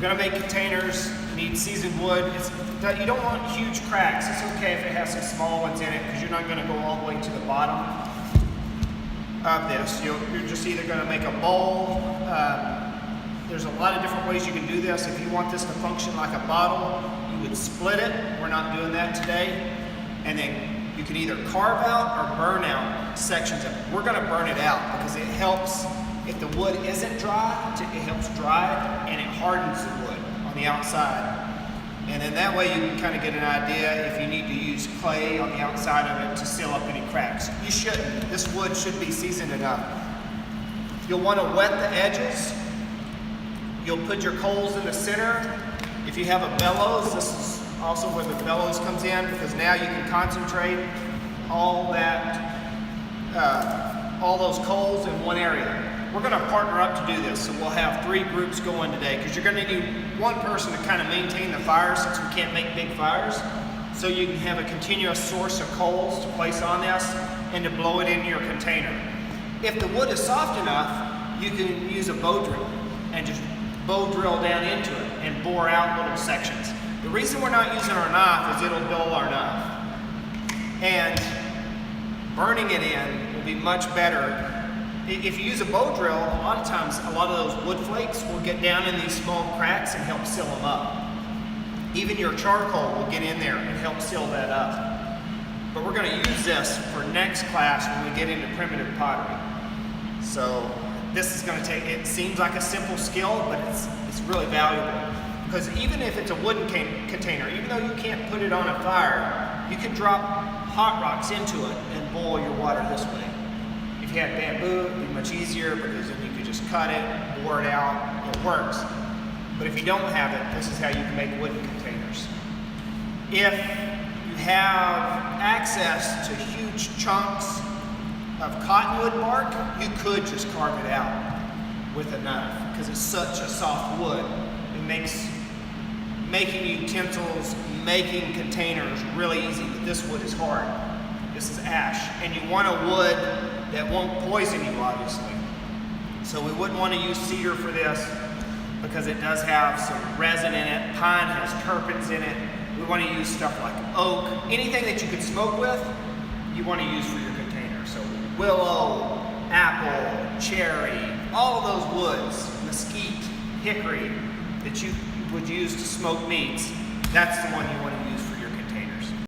gonna make containers, you need seasoned wood. You don't want huge cracks. It's okay if it has some small ones in it because you're not gonna go all the way to the bottom of this. You're just either gonna make a bowl. There's a lot of different ways you can do this. If you want this to function like a bottle, you would split it. We're not doing that today. And then you can either carve out or burn out sections of it. We're gonna burn it out because it helps, if the wood isn't dry, it helps dry it and it hardens the wood on the outside. And then that way you can kind of get an idea if you need to use clay on the outside of it to seal up any cracks. You shouldn't. This wood should be seasoned enough. You'll want to wet the edges. You'll put your coals in the center. If you have a bellows, this is also where the bellows comes in because now you can concentrate all those coals in one area. We're going to partner up to do this, so we'll have 3 groups going today because you're going to need one person to kind of maintain the fire since we can't make big fires. So you can have a continuous source of coals to place on this and to blow it into your container. If the wood is soft enough, you can use a bow drill and just bow drill down into it and bore out little sections. The reason we're not using our knife is it'll dull our knife. And burning it in will be much better. If you use a bow drill, a lot of times a lot of those wood flakes will get down in these small cracks and help seal them up. Even your charcoal will get in there and help seal that up. But we're going to use this for next class when we get into primitive pottery. So this is going to take, it seems like a simple skill, but it's really valuable. Because even if it's a wooden container, even though you can't put it on a fire, you can drop hot rocks into it and boil your water this way. If you had bamboo, it would be much easier because then you could just cut it, bore it out, it works. But if you don't have it, this is how you can make wooden containers. If you have access to huge chunks of cottonwood bark, you could just carve it out with a knife because it's such a soft wood. It makes making utensils, making containers really easy, but this wood is hard. This is ash, and you want a wood that won't poison you, obviously. So we wouldn't want to use cedar for this because it does have some resin in it. Pine has terpenes in it. We want to use stuff like oak. Anything that you can smoke with, you want to use for your container. So willow, apple, cherry, all of those woods, mesquite, hickory, that you would use to smoke meats, that's the one you want